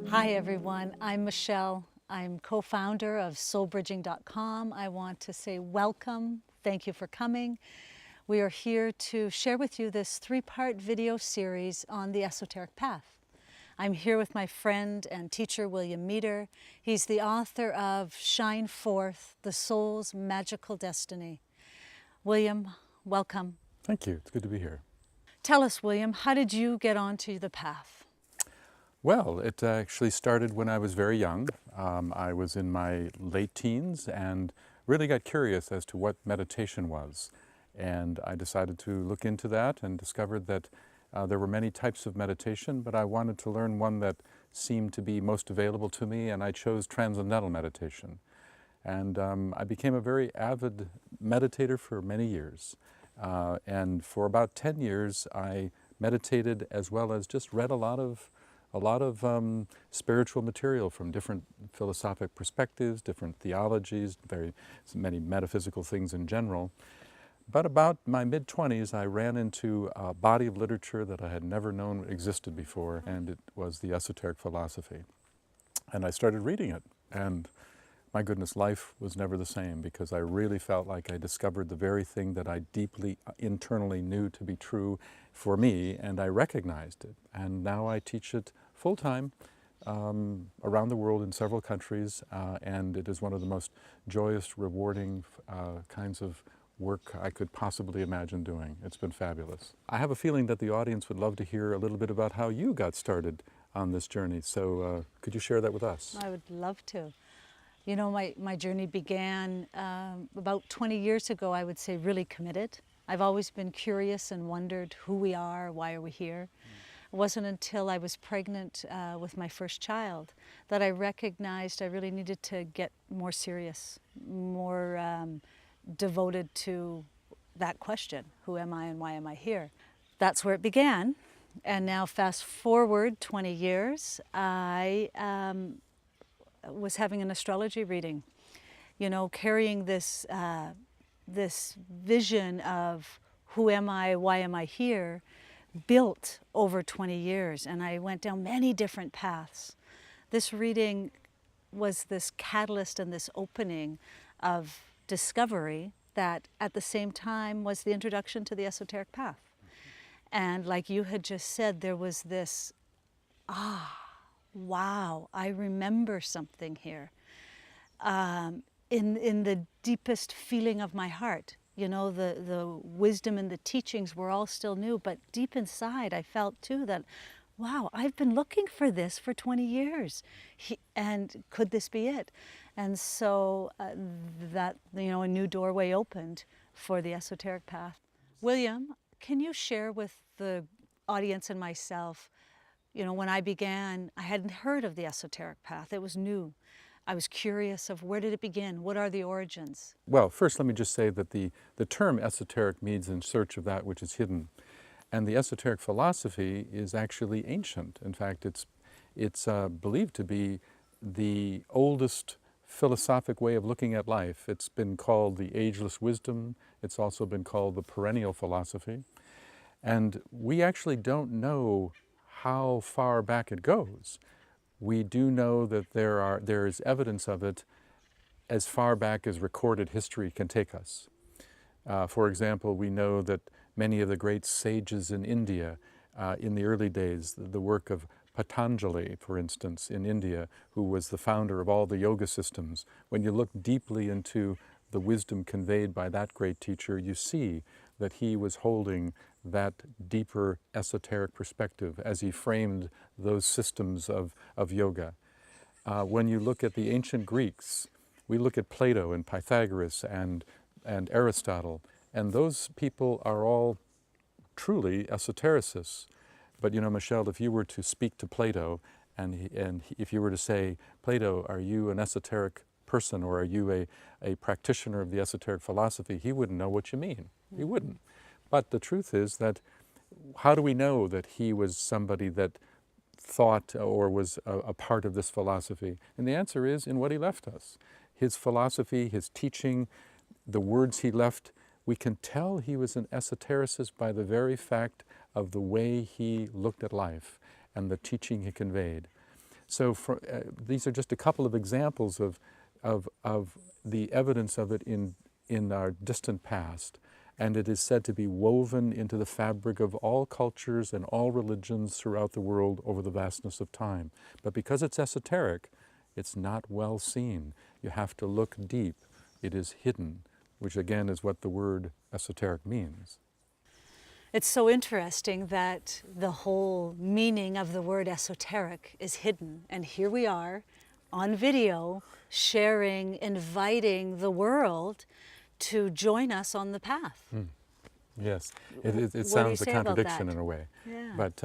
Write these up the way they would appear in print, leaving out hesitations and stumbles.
Hi everyone, I'm Michelle. I'm co-founder of soulbridging.com. I want to say welcome, thank you for coming. We are here to share with you this three-part video series on the esoteric path. I'm here with my friend and teacher, William Meader. He's the author of Shine Forth, The Soul's Magical Destiny. William, welcome. Thank you. It's good to be here. Tell us, William, how did you get onto the path? Well, it actually started when I was very young. I was in my late teens and really got curious as to what meditation was. And I decided to look into that and discovered that there were many types of meditation, but I wanted to learn one that seemed to be most available to me, and I chose transcendental meditation. And I became a very avid meditator for many years. And for about 10 years, I meditated as well as just read a lot of spiritual material from different philosophic perspectives, different theologies, very many metaphysical things in general. But about my mid-20s, I ran into a body of literature that I had never known existed before, and it was the Esoteric Philosophy. And I started reading it, and my goodness, life was never the same, because I really felt like I discovered the very thing that I deeply internally knew to be true for me, and I recognized it. And now I teach it full-time around the world in several countries, and it is one of the most joyous, rewarding kinds of work I could possibly imagine doing. It's been fabulous. I have a feeling that the audience would love to hear a little bit about how you got started on this journey. So could you share that with us? I would love to. You know, my journey began about 20 years ago, I would say, really committed. I've always been curious and wondered who we are, why are we here. It wasn't until I was pregnant with my first child that I recognized I really needed to get more serious, more devoted to that question, who am I and why am I here? That's where it began. And now fast forward 20 years, I was having an astrology reading, you know, carrying this this vision of who am I, why am I here, built over 20 years. And I went down many different paths. This reading was this catalyst and this opening of discovery that at the same time was the introduction to the esoteric path. And like you had just said, there was this, wow, I remember something here. In the deepest feeling of my heart. You know, the wisdom and the teachings were all still new, but deep inside I felt too that, wow, I've been looking for this for 20 years. And could this be it? And so that, you know, a new doorway opened for the esoteric path. William, can you share with the audience and myself, you know, when I began, I hadn't heard of the esoteric path. It was new. I was curious of where did it begin? What are the origins? Well, first let me just say that the term esoteric means in search of that which is hidden. And the esoteric philosophy is actually ancient. In fact, it's believed to be the oldest philosophic way of looking at life. It's been called the Ageless Wisdom. It's also been called the Perennial Philosophy. And we actually don't know how far back it goes. We do know that there is evidence of it as far back as recorded history can take us. For example, we know that many of the great sages in India in the early days, the work of Patanjali, for instance, in India, who was the founder of all the yoga systems, when you look deeply into the wisdom conveyed by that great teacher, you see that he was holding that deeper esoteric perspective as he framed those systems of yoga. When you look at the ancient Greeks, we look at Plato and Pythagoras and Aristotle, and those people are all truly esotericists. But you know, Michelle, if you were to speak to Plato, and if you were to say, Plato, are you an esoteric person, or are you a practitioner of the esoteric philosophy, he wouldn't know what you mean. He wouldn't. But the truth is that how do we know that he was somebody that thought or was a part of this philosophy? And the answer is in what he left us. His philosophy, his teaching, the words he left, we can tell he was an esotericist by the very fact of the way he looked at life and the teaching he conveyed. So these are just a couple of examples of the evidence of it in our distant past. And it is said to be woven into the fabric of all cultures and all religions throughout the world over the vastness of time. But because it's esoteric, it's not well seen. You have to look deep. It is hidden, which again is what the word esoteric means. It's so interesting that the whole meaning of the word esoteric is hidden. And here we are on video, sharing, inviting the world to join us on the path. Yes, it What sounds do a you say about contradiction that? in a way. Yeah. But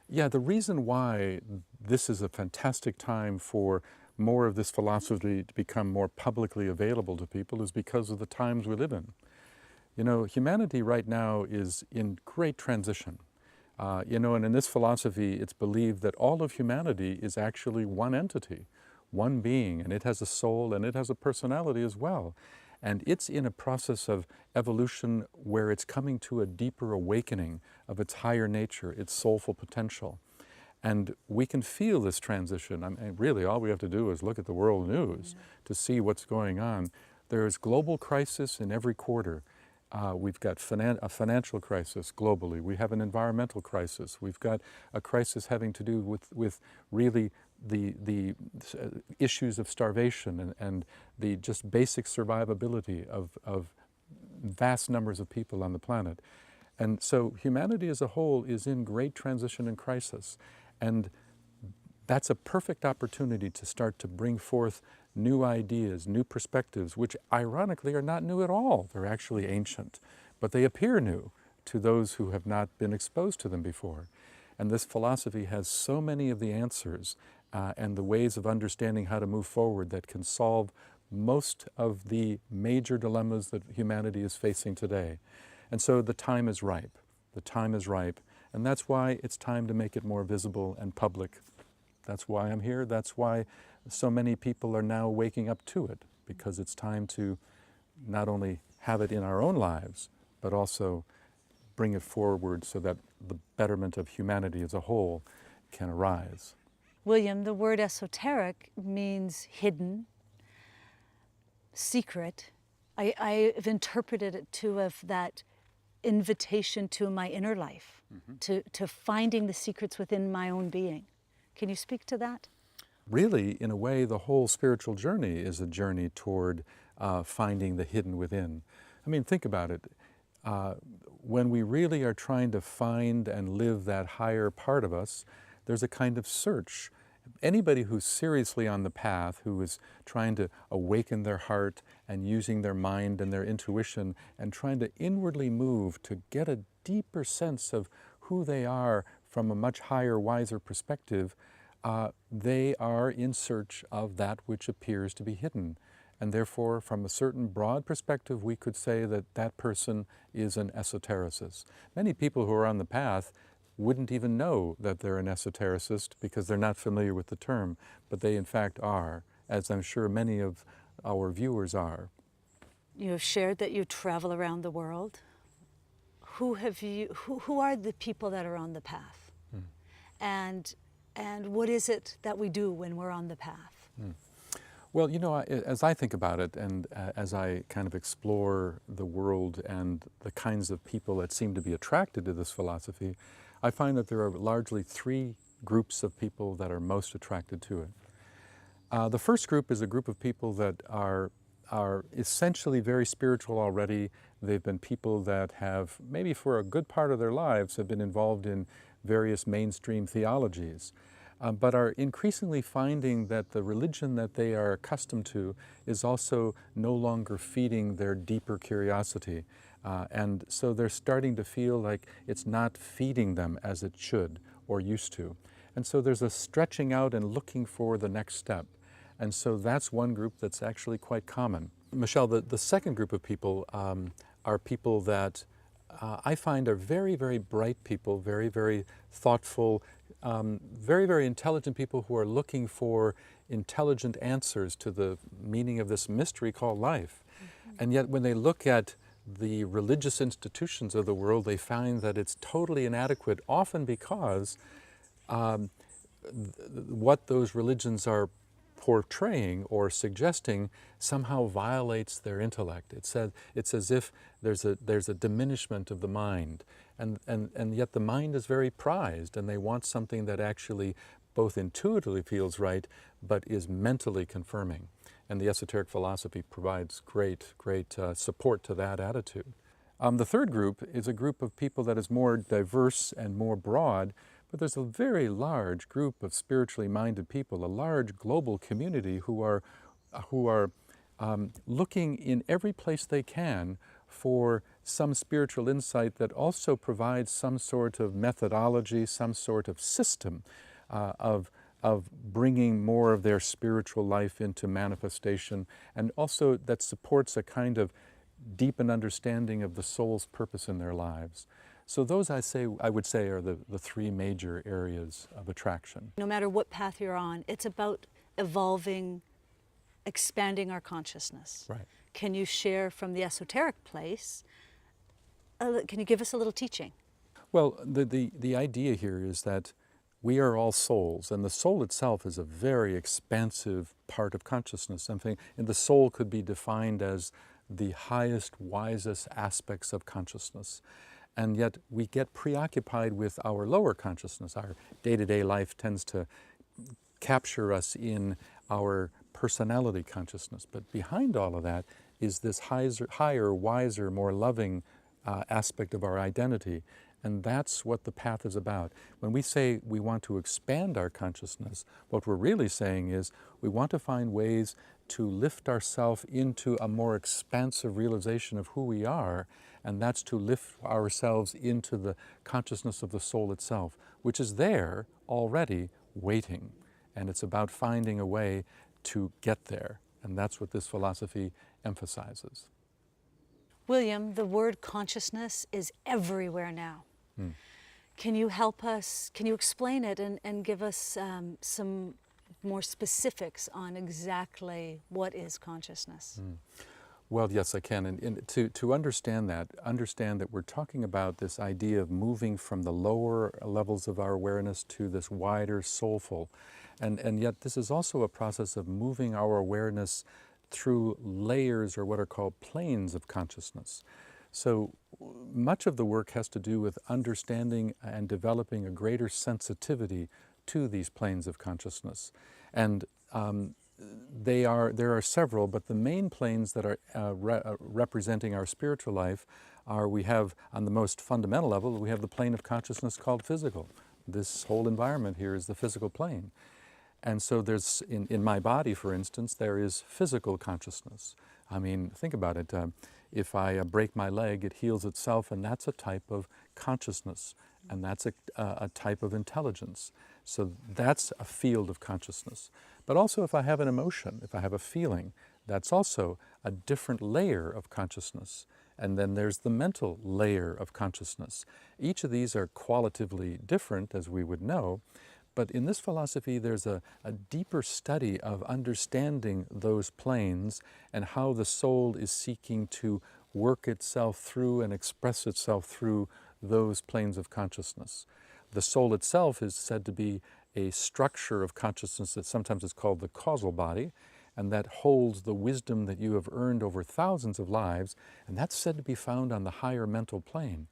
yeah, the reason why this is a fantastic time for more of this philosophy to become more publicly available to people is because of the times we live in. You know, humanity right now is in great transition. You know, and in this philosophy, it's believed that all of humanity is actually one entity, one being, and it has a soul and it has a personality as well. And it's in a process of evolution where it's coming to a deeper awakening of its higher nature, its soulful potential. And we can feel this transition. I mean, really, all we have to do is look at the world news to see what's going on. There is global crisis in every quarter. We've got a financial crisis globally. We have an environmental crisis. We've got a crisis having to do with really the issues of starvation and the just basic survivability of vast numbers of people on the planet. And so humanity as a whole is in great transition and crisis. And that's a perfect opportunity to start to bring forth new ideas, new perspectives, which ironically are not new at all. They're actually ancient, but they appear new to those who have not been exposed to them before. And this philosophy has so many of the answers and the ways of understanding how to move forward that can solve most of the major dilemmas that humanity is facing today. And so the time is ripe. The time is ripe. And that's why it's time to make it more visible and public. That's why I'm here. That's why so many people are now waking up to it, because it's time to not only have it in our own lives, but also bring it forward so that the betterment of humanity as a whole can arise. William, the word esoteric means hidden, secret. I've interpreted it too of that invitation to my inner life, to finding the secrets within my own being. Can you speak to that? Really, in a way, the whole spiritual journey is a journey toward finding the hidden within. I mean, think about it. When we really are trying to find and live that higher part of us, there's a kind of search. Anybody who's seriously on the path, who is trying to awaken their heart and using their mind and their intuition and trying to inwardly move to get a deeper sense of who they are from a much higher, wiser perspective, they are in search of that which appears to be hidden. And therefore, from a certain broad perspective, we could say that that person is an esotericist. Many people who are on the path wouldn't even know that they're an esotericist because they're not familiar with the term, but they in fact are, as I'm sure many of our viewers are. You have shared that you travel around the world. Who are the people that are on the path? And what is it that we do when we're on the path? Well, you know, as I think about it and as I kind of explore the world and the kinds of people that seem to be attracted to this philosophy, I find that there are largely three groups of people that are most attracted to it. The first group is a group of people that are essentially very spiritual already. They've been people that have, maybe for a good part of their lives, have been involved in various mainstream theologies, but are increasingly finding that the religion that they are accustomed to is also no longer feeding their deeper curiosity. And so they're starting to feel like it's not feeding them as it should or used to. And so there's a stretching out and looking for the next step. And so that's one group that's actually quite common. Michelle, the second group of people are people that I find are very, very bright people, very, very thoughtful, very, very intelligent people who are looking for intelligent answers to the meaning of this mystery called life. And yet when they look at the religious institutions of the world, they find that it's totally inadequate, often because what those religions are portraying or suggesting somehow violates their intellect. It's as if there's a diminishment of the mind, and yet the mind is very prized, and they want something that actually both intuitively feels right, but is mentally confirming. And the esoteric philosophy provides great support to that attitude. The third group is a group of people that is more diverse and more broad, but there's a very large group of spiritually minded people, a large global community who are looking in every place they can for some spiritual insight that also provides some sort of methodology, some sort of system of bringing more of their spiritual life into manifestation, and also that supports a kind of deepened understanding of the soul's purpose in their lives. So those, I would say, are the three major areas of attraction. No matter what path you're on, it's about evolving, expanding our consciousness. Right. Can you share from the esoteric place, can you give us a little teaching? Well, the idea here is that we are all souls, and the soul itself is a very expansive part of consciousness. And the soul could be defined as the highest, wisest aspects of consciousness. And yet we get preoccupied with our lower consciousness. Our day-to-day life tends to capture us in our personality consciousness. But behind all of that is this higher, wiser, more loving aspect of our identity. And that's what the path is about. When we say we want to expand our consciousness, what we're really saying is we want to find ways to lift ourselves into a more expansive realization of who we are, and that's to lift ourselves into the consciousness of the soul itself, which is there already waiting. And it's about finding a way to get there. And that's what this philosophy emphasizes. William, the word consciousness is everywhere now. Can you help us, can you explain it and give us some more specifics on exactly what is consciousness? Well, yes, I can. And to understand that we're talking about this idea of moving from the lower levels of our awareness to this wider, soulful. And yet this is also a process of moving our awareness through layers, or what are called planes of consciousness. So much of the work has to do with understanding and developing a greater sensitivity to these planes of consciousness. And there are several, but the main planes that are representing our spiritual life are, we have, on the most fundamental level, we have the plane of consciousness called physical. This whole environment here is the physical plane. And so there's, in my body, for instance, there is physical consciousness. I mean, think about it. If I break my leg, it heals itself, and that's a type of consciousness, and that's a type of intelligence. So that's a field of consciousness. But also if I have an emotion, if I have a feeling, that's also a different layer of consciousness. And then there's the mental layer of consciousness. Each of these are qualitatively different, as we would know, but in this philosophy there's a deeper study of understanding those planes and how the soul is seeking to work itself through and express itself through those planes of consciousness. The soul itself is said to be a structure of consciousness that sometimes is called the causal body, and that holds the wisdom that you have earned over thousands of lives, and that's said to be found on the higher mental plane.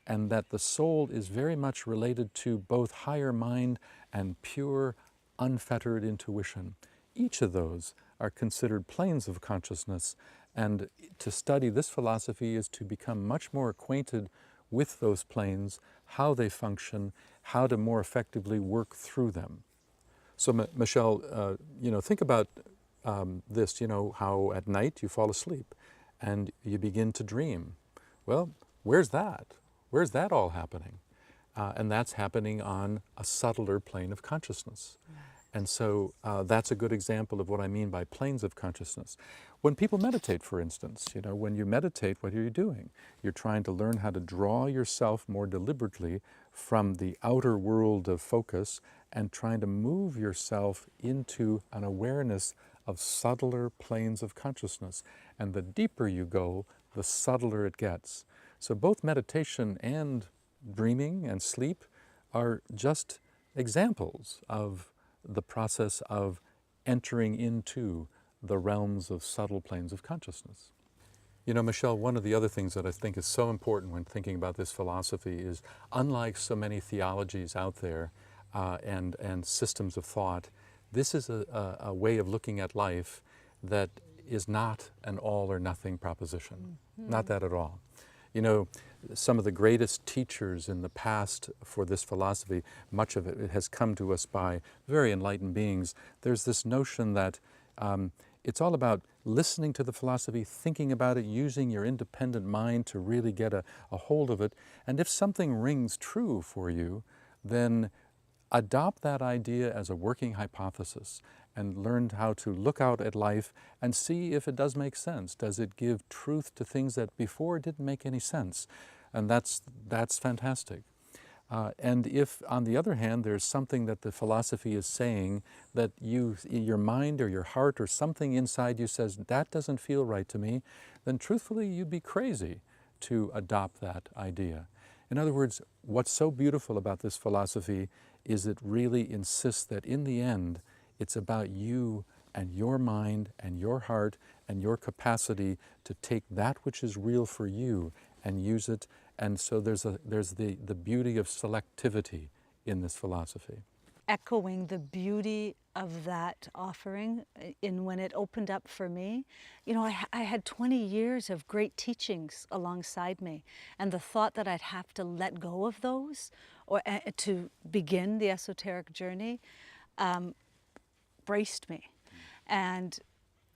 And that the soul is very much related to both higher mind and pure, unfettered intuition. Each of those are considered planes of consciousness, and to study this philosophy is to become much more acquainted with those planes, how they function, how to more effectively work through them. So Michelle, think about this, how at night you fall asleep and you begin to dream. Well, where's that? Where's that all happening? And that's happening on a subtler plane of consciousness. And so that's a good example of what I mean by planes of consciousness. When people meditate, for instance, when you meditate, what are you doing? You're trying to learn how to draw yourself more deliberately from the outer world of focus and trying to move yourself into an awareness of subtler planes of consciousness. And the deeper you go, the subtler it gets. So both meditation and dreaming and sleep are just examples of the process of entering into the realms of subtle planes of consciousness. You know, Michelle, one of the other things that I think is so important when thinking about this philosophy is, unlike so many theologies out there and systems of thought, this is a way of looking at life that is not an all or nothing proposition. Not that at all. You know, some of the greatest teachers in the past for this philosophy, much of it has come to us by very enlightened beings. There's this notion that it's all about listening to the philosophy, thinking about it, using your independent mind to really get a hold of it. And if something rings true for you, then adopt that idea as a working hypothesis and learn how to look out at life and see if it does make sense. Does it give truth to things that before didn't make any sense? And that's fantastic. And if, on the other hand, there's something that the philosophy is saying that your mind or your heart or something inside you says, that doesn't feel right to me, then truthfully you'd be crazy to adopt that idea. In other words, what's so beautiful about this philosophy is it really insists that in the end, it's about you and your mind and your heart and your capacity to take that which is real for you and use it. And so there's the beauty of selectivity in this philosophy. Echoing the beauty of that offering in when it opened up for me. You know, I had 20 years of great teachings alongside me, and the thought that I'd have to let go of those or to begin the esoteric journey braced me. And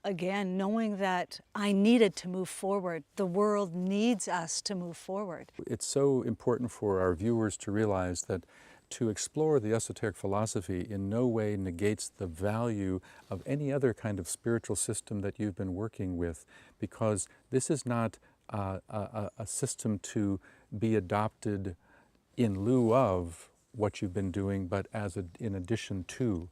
again, knowing that I needed to move forward, the world needs us to move forward. It's so important for our viewers to realize that to explore the esoteric philosophy in no way negates the value of any other kind of spiritual system that you've been working with, because this is not a system to be adopted in lieu of what you've been doing, but as in addition to.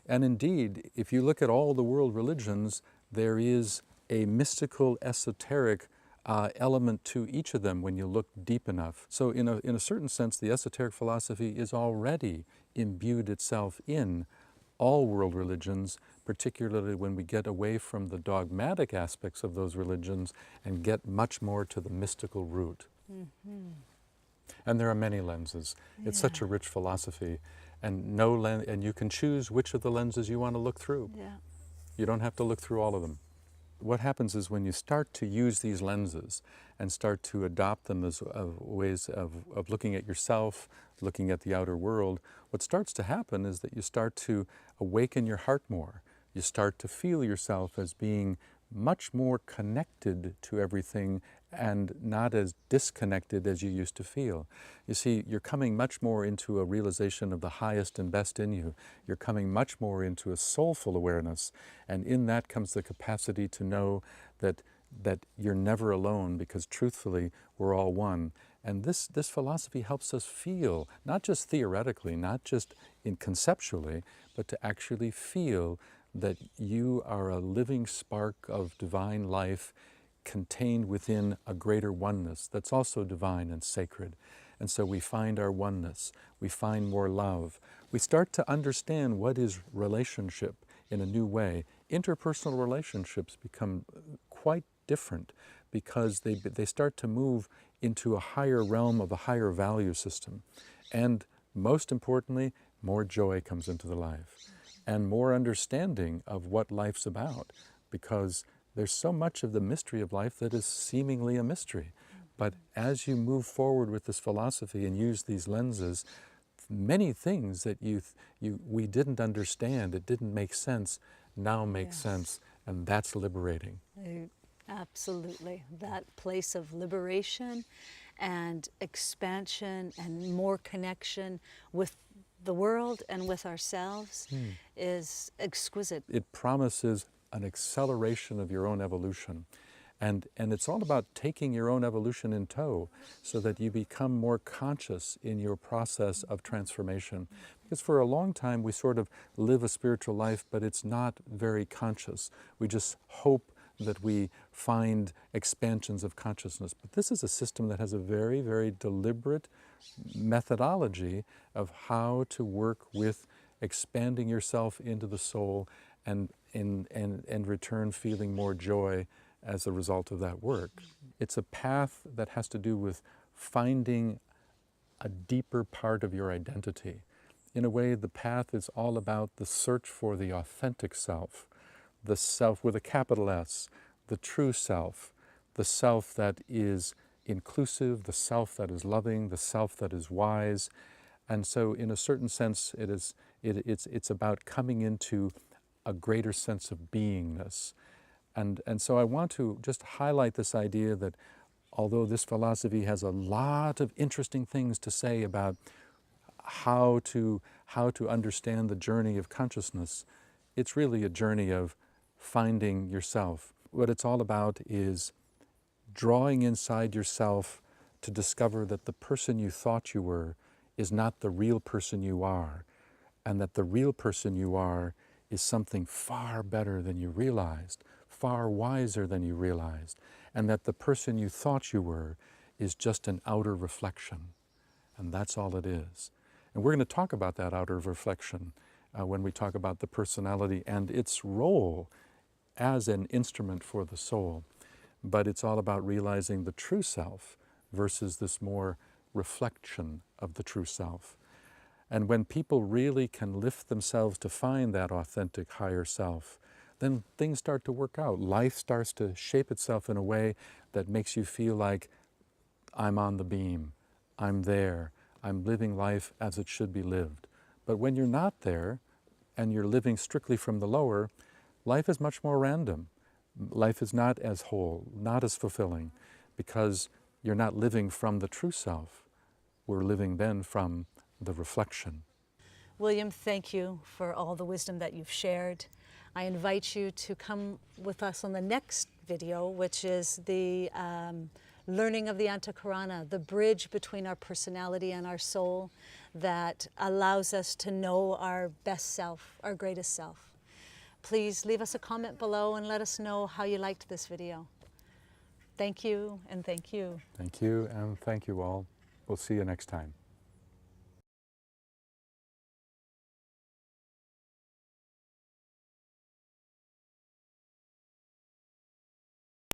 And indeed, if you look at all the world religions, there is a mystical, esoteric element to each of them when you look deep enough. So in a certain sense, the esoteric philosophy is already imbued itself in all world religions, particularly when we get away from the dogmatic aspects of those religions and get much more to the mystical root. Mm-hmm. And there are many lenses. Yeah. It's such a rich philosophy. And and you can choose which of the lenses you want to look through. Yeah. You don't have to look through all of them. What happens is when you start to use these lenses and start to adopt them as ways of looking at yourself, looking at the outer world, what starts to happen is that you start to awaken your heart more. You start to feel yourself as being much more connected to everything and not as disconnected as you used to feel. You see, you're coming much more into a realization of the highest and best in you. You're coming much more into a soulful awareness, and in that comes the capacity to know that you're never alone, because truthfully, we're all one. And this philosophy helps us feel, not just theoretically, not just conceptually, but to actually feel that you are a living spark of divine life contained within a greater oneness that's also divine and sacred. And so we find our oneness, we find more love. We start to understand what is relationship in a new way. Interpersonal relationships become quite different because they start to move into a higher realm of a higher value system. And most importantly, more joy comes into the life and more understanding of what life's about, because there's so much of the mystery of life that is seemingly a mystery. But as you move forward with this philosophy and use these lenses, many things that we didn't understand, it didn't make sense, now makes sense, and that's liberating. Absolutely. That place of liberation and expansion and more connection with the world and with ourselves is exquisite. It promises an acceleration of your own evolution. And it's all about taking your own evolution in tow so that you become more conscious in your process of transformation. Because for a long time we sort of live a spiritual life, but it's not very conscious. We just hope that we find expansions of consciousness. But this is a system that has a very, very deliberate methodology of how to work with expanding yourself into the soul and in return feeling more joy as a result of that work. It's a path that has to do with finding a deeper part of your identity. In a way, the path is all about the search for the authentic self, the self with a capital S, the true self, the self that is inclusive, the self that is loving, the self that is wise. And so in a certain sense, it's about coming into a greater sense of beingness. And so I want to just highlight this idea that although this philosophy has a lot of interesting things to say about how to understand the journey of consciousness, it's really a journey of finding yourself. What it's all about is drawing inside yourself to discover that the person you thought you were is not the real person you are, and that the real person you are is something far better than you realized, far wiser than you realized, and that the person you thought you were is just an outer reflection, and that's all it is. And we're going to talk about that outer reflection when we talk about the personality and its role as an instrument for the soul. But it's all about realizing the true self versus this more reflection of the true self. And when people really can lift themselves to find that authentic higher self, then things start to work out. Life starts to shape itself in a way that makes you feel like I'm on the beam, I'm there, I'm living life as it should be lived. But when you're not there and you're living strictly from the lower, life is much more random. Life is not as whole, not as fulfilling, because you're not living from the true self. We're living then from the reflection. William, thank you for all the wisdom that you've shared. I invite you to come with us on the next video, which is the learning of the Antakarana, the bridge between our personality and our soul that allows us to know our best self, our greatest self. Please leave us a comment below and let us know how you liked this video. Thank you, and thank you. Thank you, and thank you all. We'll see you next time.